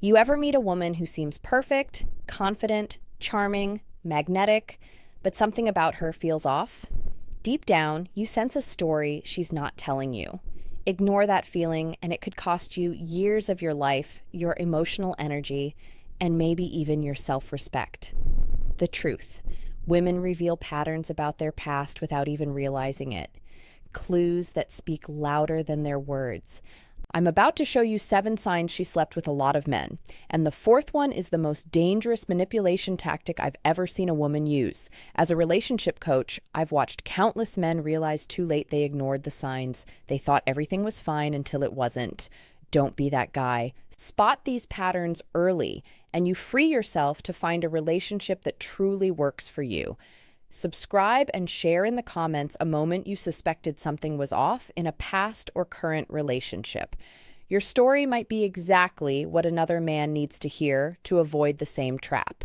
You ever meet a woman who seems perfect, confident, charming, magnetic, but something about her feels off? Deep down, you sense a story she's not telling you. Ignore that feeling, and it could cost you years of your life, your emotional energy, and maybe even your self-respect. The truth. Women reveal patterns about their past without even realizing it. Clues that speak louder than their words. I'm about to show you 7 signs she slept with a lot of men, and the 4th one is the most dangerous manipulation tactic I've ever seen a woman use. As a relationship coach, I've watched countless men realize too late they ignored the signs. They thought everything was fine until it wasn't. Don't be that guy. Spot these patterns early, and you free yourself to find a relationship that truly works for you. Subscribe and share in the comments a moment you suspected something was off in a past or current relationship. Your story might be exactly what another man needs to hear to avoid the same trap.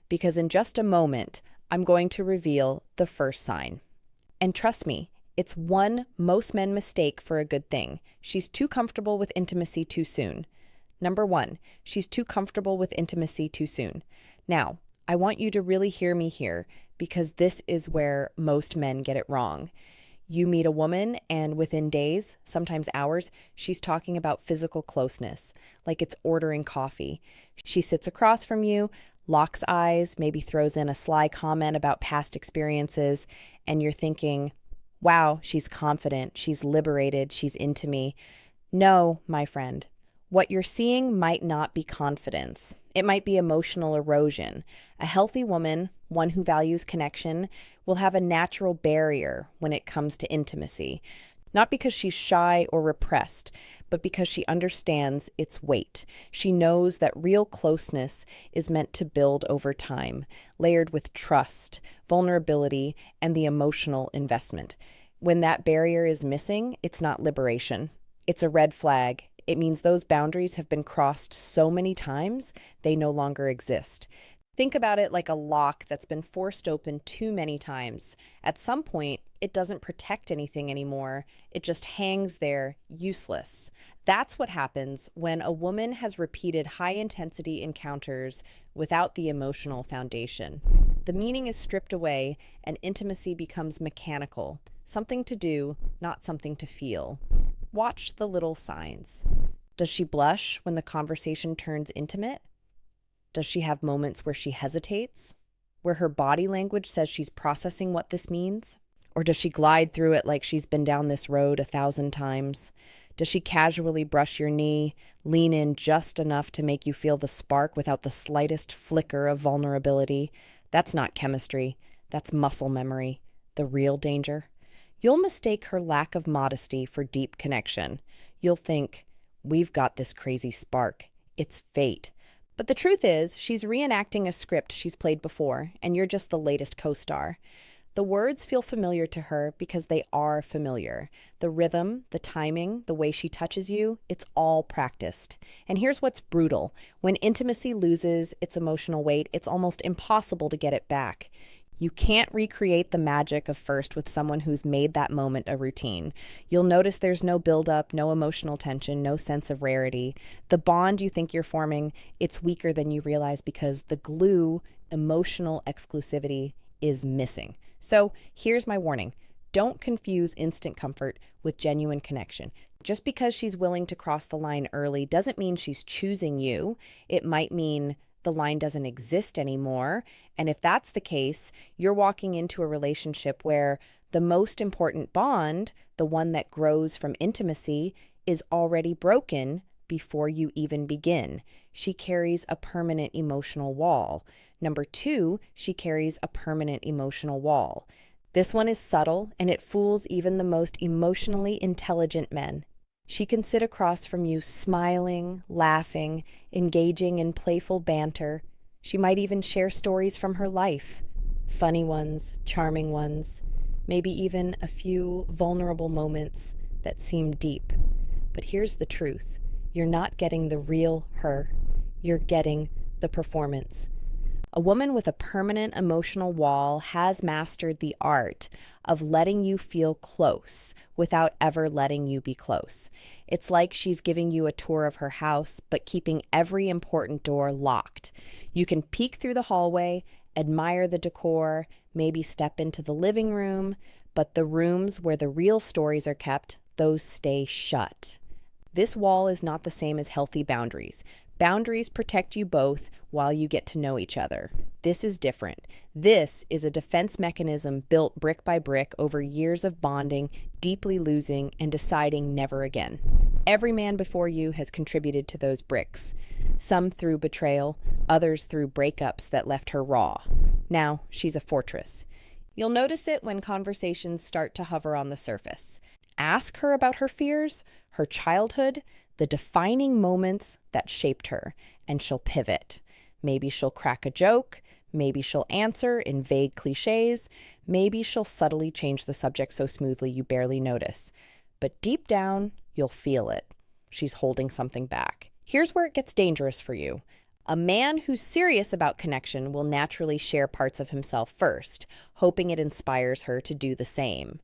Because in just a moment, I'm going to reveal the first sign. And trust me, it's one most men mistake for a good thing. She's too comfortable with intimacy too soon. Number 1, she's too comfortable with intimacy too soon. Now, I want you to really hear me here, because this is where most men get it wrong. You meet a woman and within days, sometimes hours, she's talking about physical closeness, like it's ordering coffee. She sits across from you, locks eyes, maybe throws in a sly comment about past experiences, and you're thinking, wow, she's confident, she's liberated, she's into me. No, my friend. What you're seeing might not be confidence. It might be emotional erosion. A healthy woman, one who values connection, will have a natural barrier when it comes to intimacy. Not because she's shy or repressed, but because she understands its weight. She knows that real closeness is meant to build over time, layered with trust, vulnerability, and the emotional investment. When that barrier is missing, it's not liberation. It's a red flag. It means those boundaries have been crossed so many times, they no longer exist. Think about it like a lock that's been forced open too many times. At some point, it doesn't protect anything anymore. It just hangs there, useless. That's what happens when a woman has repeated high-intensity encounters without the emotional foundation. The meaning is stripped away, and intimacy becomes mechanical. Something to do, not something to feel. Watch the little signs. Does she blush when the conversation turns intimate? Does she have moments where she hesitates? Where her body language says she's processing what this means? Or does she glide through it like she's been down this road 1,000 times? Does she casually brush your knee, lean in just enough to make you feel the spark without the slightest flicker of vulnerability? That's not chemistry. That's muscle memory. The real danger. You'll mistake her lack of modesty for deep connection. You'll think, we've got this crazy spark. It's fate. But the truth is, she's reenacting a script she's played before, and you're just the latest co-star. The words feel familiar to her because they are familiar. The rhythm, the timing, the way she touches you, it's all practiced. And here's what's brutal. When intimacy loses its emotional weight, it's almost impossible to get it back. You can't recreate the magic of first with someone who's made that moment a routine. You'll notice there's no buildup, no emotional tension, no sense of rarity. The bond you think you're forming, it's weaker than you realize because the glue, emotional exclusivity, is missing. So here's my warning. Don't confuse instant comfort with genuine connection. Just because she's willing to cross the line early doesn't mean she's choosing you. It might mean the line doesn't exist anymore. And if that's the case, you're walking into a relationship where the most important bond, the one that grows from intimacy, is already broken before you even begin. She carries a permanent emotional wall. Number 2, she carries a permanent emotional wall. This one is subtle, and it fools even the most emotionally intelligent men. She can sit across from you smiling, laughing, engaging in playful banter. She might even share stories from her life. Funny ones, charming ones, maybe even a few vulnerable moments that seem deep. But here's the truth. You're not getting the real her. You're getting the performance. A woman with a permanent emotional wall has mastered the art of letting you feel close without ever letting you be close. It's like she's giving you a tour of her house, but keeping every important door locked. You can peek through the hallway, admire the decor, maybe step into the living room, but the rooms where the real stories are kept, those stay shut. This wall is not the same as healthy boundaries. Boundaries protect you both while you get to know each other. This is different. This is a defense mechanism built brick by brick over years of bonding, deeply losing, and deciding never again. Every man before you has contributed to those bricks. Some through betrayal, others through breakups that left her raw. Now she's a fortress. You'll notice it when conversations start to hover on the surface. Ask her about her fears, her childhood, the defining moments that shaped her, and she'll pivot. Maybe she'll crack a joke, maybe she'll answer in vague cliches, maybe she'll subtly change the subject so smoothly you barely notice. But deep down, you'll feel it. She's holding something back. Here's where it gets dangerous for you. A man who's serious about connection will naturally share parts of himself first, hoping it inspires her to do the same.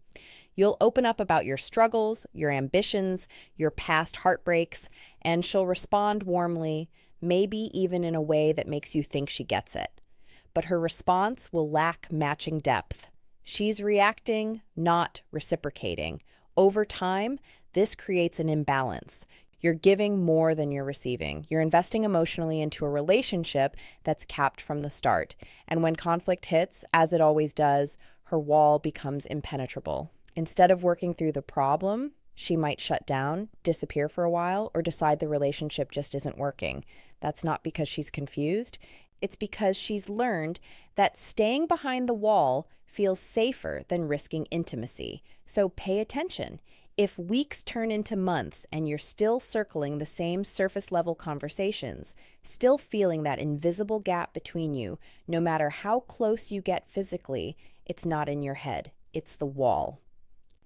You'll open up about your struggles, your ambitions, your past heartbreaks, and she'll respond warmly, maybe even in a way that makes you think she gets it. But her response will lack matching depth. She's reacting, not reciprocating. Over time, this creates an imbalance. You're giving more than you're receiving. You're investing emotionally into a relationship that's capped from the start. And when conflict hits, as it always does, her wall becomes impenetrable. Instead of working through the problem, she might shut down, disappear for a while, or decide the relationship just isn't working. That's not because she's confused. It's because she's learned that staying behind the wall feels safer than risking intimacy. So pay attention. If weeks turn into months and you're still circling the same surface level conversations, still feeling that invisible gap between you, no matter how close you get physically, it's not in your head. It's the wall.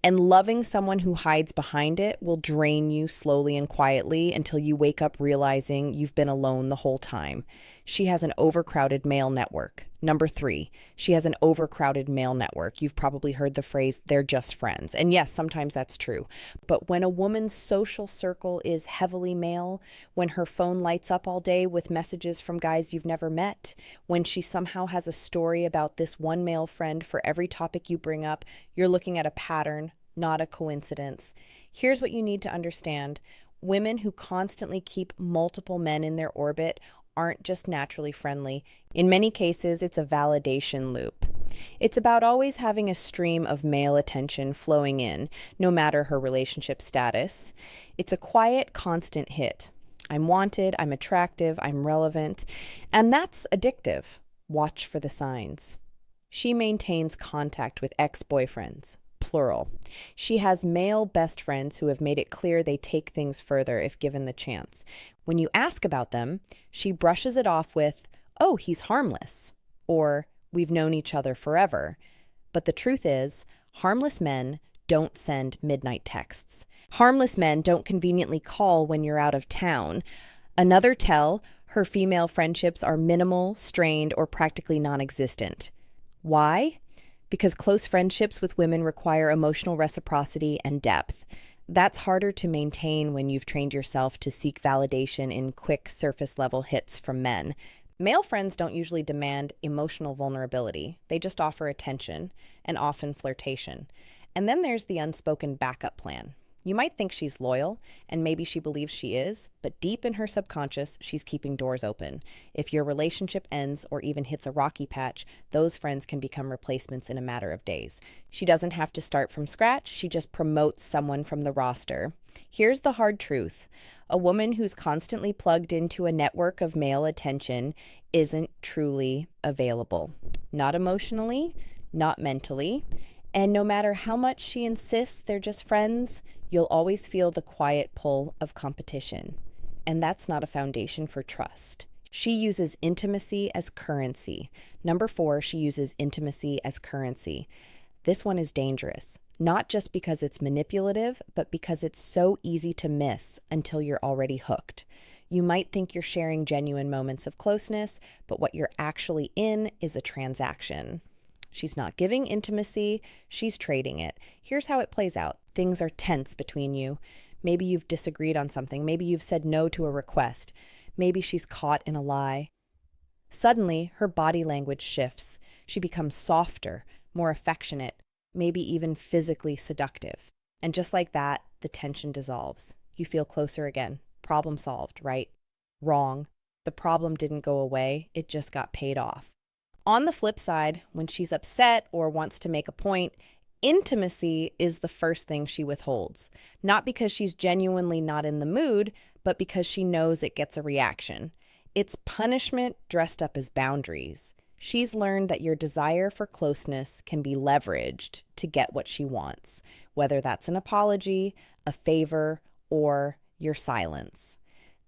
And loving someone who hides behind it will drain you slowly and quietly until you wake up realizing you've been alone the whole time. She has an overcrowded male network. Number 3, she has an overcrowded male network. You've probably heard the phrase, they're just friends. And yes, sometimes that's true. But when a woman's social circle is heavily male, when her phone lights up all day with messages from guys you've never met, when she somehow has a story about this one male friend for every topic you bring up, you're looking at a pattern, not a coincidence. Here's what you need to understand. Women who constantly keep multiple men in their orbit aren't just naturally friendly. In many cases, it's a validation loop. It's about always having a stream of male attention flowing in, no matter her relationship status. It's a quiet, constant hit. I'm wanted, I'm attractive, I'm relevant, and that's addictive. Watch for the signs. She maintains contact with ex-boyfriends, plural. She has male best friends who have made it clear they take things further if given the chance. When you ask about them, she brushes it off with, "Oh, he's harmless," or "We've known each other forever." But the truth is, harmless men don't send midnight texts. Harmless men don't conveniently call when you're out of town. Another tell, her female friendships are minimal, strained, or practically non-existent. Why? Because close friendships with women require emotional reciprocity and depth. That's harder to maintain when you've trained yourself to seek validation in quick surface-level hits from men. Male friends don't usually demand emotional vulnerability. They just offer attention and often flirtation. And then there's the unspoken backup plan. You might think she's loyal, and maybe she believes she is, but deep in her subconscious, she's keeping doors open. If your relationship ends or even hits a rocky patch, those friends can become replacements in a matter of days. She doesn't have to start from scratch, she just promotes someone from the roster. Here's the hard truth. A woman who's constantly plugged into a network of male attention isn't truly available. Not emotionally, not mentally. And no matter how much she insists they're just friends, you'll always feel the quiet pull of competition. And that's not a foundation for trust. She uses intimacy as currency. Number 4, she uses intimacy as currency. This one is dangerous, not just because it's manipulative, but because it's so easy to miss until you're already hooked. You might think you're sharing genuine moments of closeness, but what you're actually in is a transaction. She's not giving intimacy, she's trading it. Here's how it plays out. Things are tense between you. Maybe you've disagreed on something. Maybe you've said no to a request. Maybe she's caught in a lie. Suddenly, her body language shifts. She becomes softer, more affectionate, maybe even physically seductive. And just like that, the tension dissolves. You feel closer again. Problem solved, right? Wrong. The problem didn't go away, it just got paid off. On the flip side, when she's upset or wants to make a point, intimacy is the first thing she withholds. Not because she's genuinely not in the mood, but because she knows it gets a reaction. It's punishment dressed up as boundaries. She's learned that your desire for closeness can be leveraged to get what she wants, whether that's an apology, a favor, or your silence.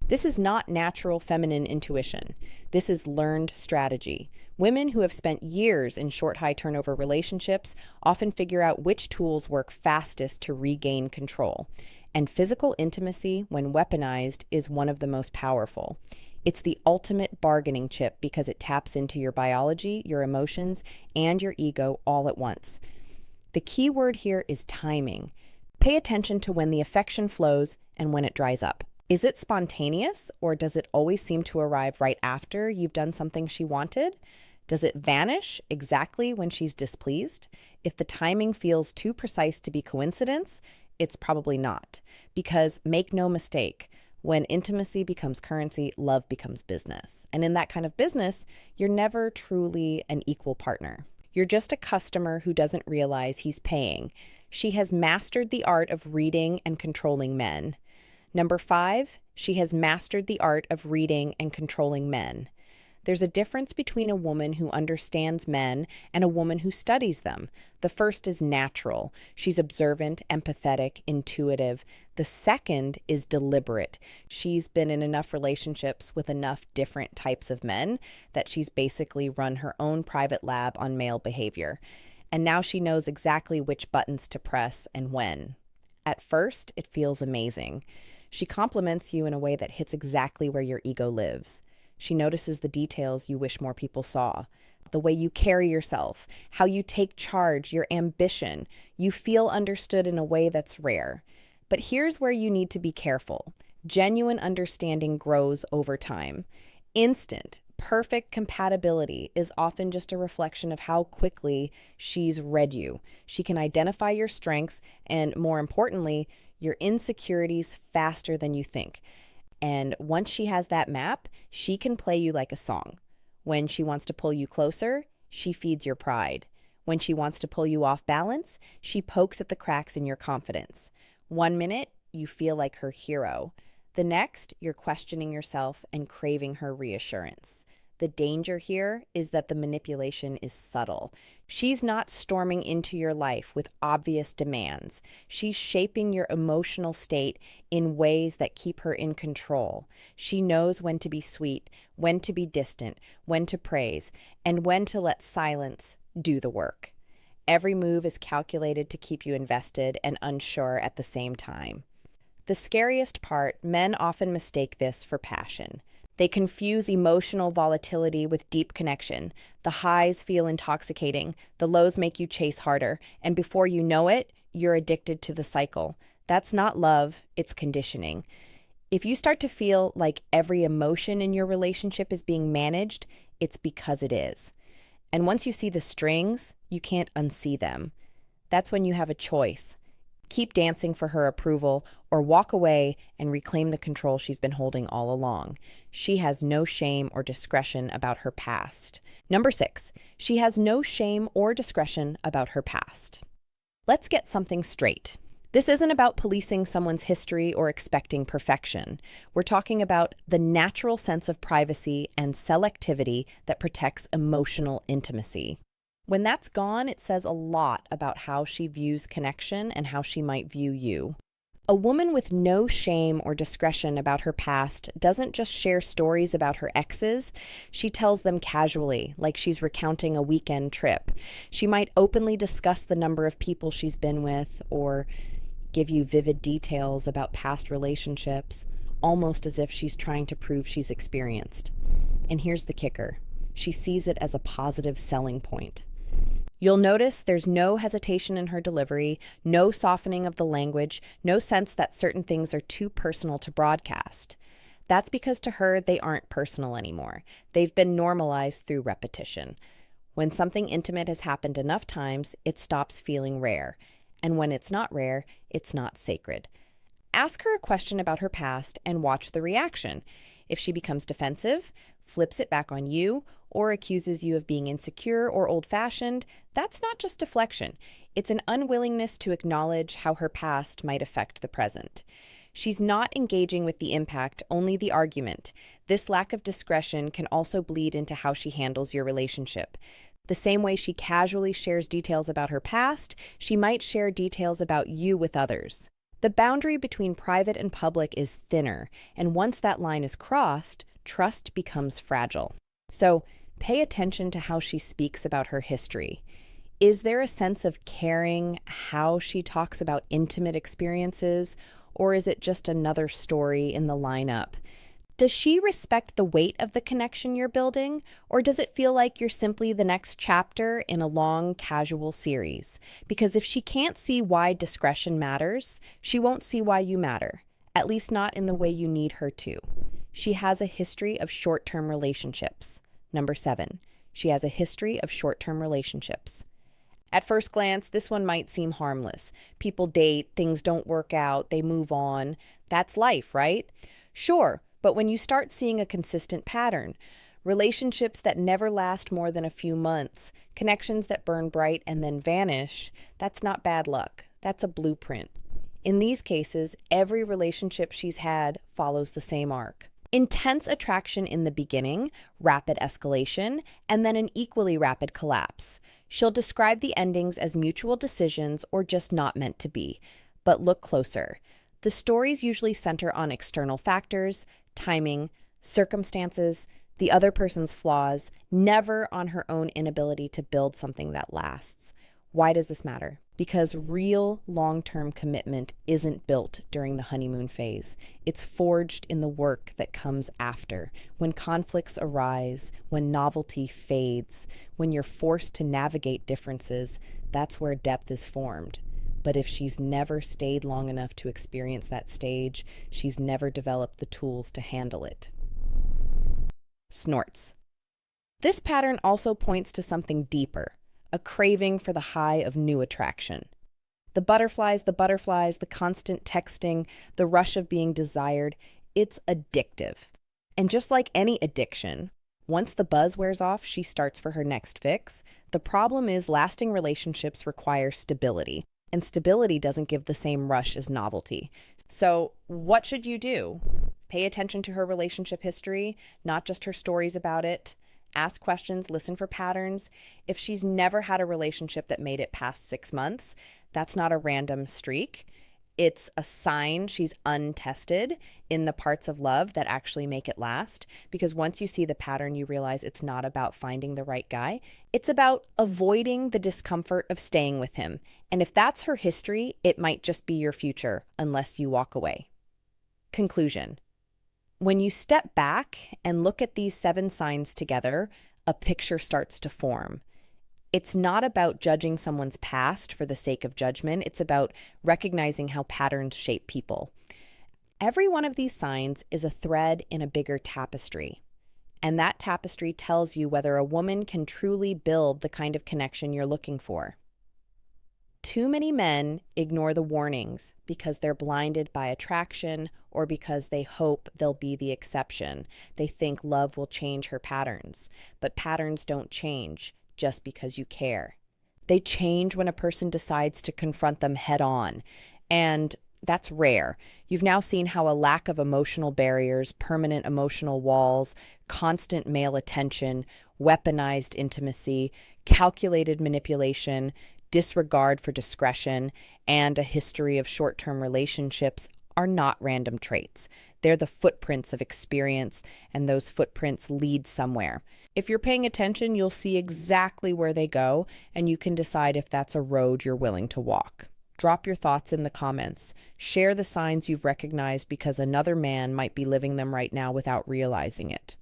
This is not natural feminine intuition. This is learned strategy. Women who have spent years in short, high turnover relationships often figure out which tools work fastest to regain control. And physical intimacy, when weaponized, is one of the most powerful. It's the ultimate bargaining chip because it taps into your biology, your emotions, and your ego all at once. The key word here is timing. Pay attention to when the affection flows and when it dries up. Is it spontaneous, or does it always seem to arrive right after you've done something she wanted? Does it vanish exactly when she's displeased? If the timing feels too precise to be coincidence, it's probably not. Because make no mistake, when intimacy becomes currency, love becomes business. And in that kind of business, you're never truly an equal partner. You're just a customer who doesn't realize he's paying. She has mastered the art of reading and controlling men. Number 5, she has mastered the art of reading and controlling men. There's a difference between a woman who understands men and a woman who studies them. The first is natural. She's observant, empathetic, intuitive. The second is deliberate. She's been in enough relationships with enough different types of men that she's basically run her own private lab on male behavior. And now she knows exactly which buttons to press and when. At first, it feels amazing. She compliments you in a way that hits exactly where your ego lives. She notices the details you wish more people saw. The way you carry yourself, how you take charge, your ambition. You feel understood in a way that's rare. But here's where you need to be careful. Genuine understanding grows over time. Instant, perfect compatibility is often just a reflection of how quickly she's read you. She can identify your strengths and, more importantly, your insecurities faster than you think. And once she has that map, she can play you like a song. When she wants to pull you closer, she feeds your pride. When she wants to pull you off balance, she pokes at the cracks in your confidence. 1 minute, you feel like her hero. The next, you're questioning yourself and craving her reassurance. The danger here is that the manipulation is subtle. She's not storming into your life with obvious demands. She's shaping your emotional state in ways that keep her in control. She knows when to be sweet, when to be distant, when to praise, and when to let silence do the work. Every move is calculated to keep you invested and unsure at the same time. The scariest part, men often mistake this for passion. They confuse emotional volatility with deep connection. The highs feel intoxicating, the lows make you chase harder, and before you know it, you're addicted to the cycle. That's not love, it's conditioning. If you start to feel like every emotion in your relationship is being managed, it's because it is. And once you see the strings, you can't unsee them. That's when you have a choice. Keep dancing for her approval, or walk away and reclaim the control she's been holding all along. She has no shame or discretion about her past. Number 6, she has no shame or discretion about her past. Let's get something straight. This isn't about policing someone's history or expecting perfection. We're talking about the natural sense of privacy and selectivity that protects emotional intimacy. When that's gone, it says a lot about how she views connection and how she might view you. A woman with no shame or discretion about her past doesn't just share stories about her exes, she tells them casually, like she's recounting a weekend trip. She might openly discuss the number of people she's been with, or give you vivid details about past relationships, almost as if she's trying to prove she's experienced. And here's the kicker. She sees it as a positive selling point. You'll notice there's no hesitation in her delivery, no softening of the language, no sense that certain things are too personal to broadcast. That's because to her, they aren't personal anymore. They've been normalized through repetition. When something intimate has happened enough times, it stops feeling rare. And when it's not rare, it's not sacred. Ask her a question about her past and watch the reaction. If she becomes defensive, flips it back on you, or accuses you of being insecure or old-fashioned, that's not just deflection. It's an unwillingness to acknowledge how her past might affect the present. She's not engaging with the impact, only the argument. This lack of discretion can also bleed into how she handles your relationship. The same way she casually shares details about her past, she might share details about you with others. The boundary between private and public is thinner, and once that line is crossed, trust becomes fragile. So, pay attention to how she speaks about her history. Is there a sense of caring how she talks about intimate experiences, or is it just another story in the lineup? Does she respect the weight of the connection you're building, or does it feel like you're simply the next chapter in a long, casual series? Because if she can't see why discretion matters, she won't see why you matter, at least not in the way you need her to. She has a history of short-term relationships. Number 7, she has a history of short-term relationships. At first glance, this one might seem harmless. People date, things don't work out, they move on. That's life, right? Sure. But when you start seeing a consistent pattern, relationships that never last more than a few months, connections that burn bright and then vanish, that's not bad luck. That's a blueprint. In these cases, every relationship she's had follows the same arc. Intense attraction in the beginning, rapid escalation, and then an equally rapid collapse. She'll describe the endings as mutual decisions or just not meant to be. But look closer. The stories usually center on external factors, timing, circumstances, the other person's flaws, never on her own inability to build something that lasts. Why does this matter? Because real long-term commitment isn't built during the honeymoon phase. It's forged in the work that comes after, when conflicts arise, when novelty fades, when you're forced to navigate differences. That's where depth is formed. But if she's never stayed long enough to experience that stage, she's never developed the tools to handle it. Snorts. This pattern also points to something deeper, a craving for the high of new attraction. The butterflies, the constant texting, the rush of being desired, it's addictive. And just like any addiction, once the buzz wears off, she starts for her next fix. The problem is lasting relationships require stability. And stability doesn't give the same rush as novelty. So what should you do? Pay attention to her relationship history, not just her stories about it. Ask questions, listen for patterns. If she's never had a relationship that made it past 6 months, that's not a random streak. It's a sign she's untested in the parts of love that actually make it last. Because once you see the pattern, you realize it's not about finding the right guy. It's about avoiding the discomfort of staying with him. And if that's her history, it might just be your future unless you walk away. Conclusion. When you step back and look at these 7 signs together, a picture starts to form. It's not about judging someone's past for the sake of judgment. It's about recognizing how patterns shape people. Every one of these signs is a thread in a bigger tapestry. And that tapestry tells you whether a woman can truly build the kind of connection you're looking for. Too many men ignore the warnings because they're blinded by attraction or because they hope they'll be the exception. They think love will change her patterns, but patterns don't change just because you care. They change when a person decides to confront them head on, and that's rare. You've now seen how a lack of emotional barriers, permanent emotional walls, constant male attention, weaponized intimacy, calculated manipulation, disregard for discretion, and a history of short-term relationships are not random traits. They're the footprints of experience, and those footprints lead somewhere. If you're paying attention, you'll see exactly where they go, and you can decide if that's a road you're willing to walk. Drop your thoughts in the comments. Share the signs you've recognized because another man might be living them right now without realizing it.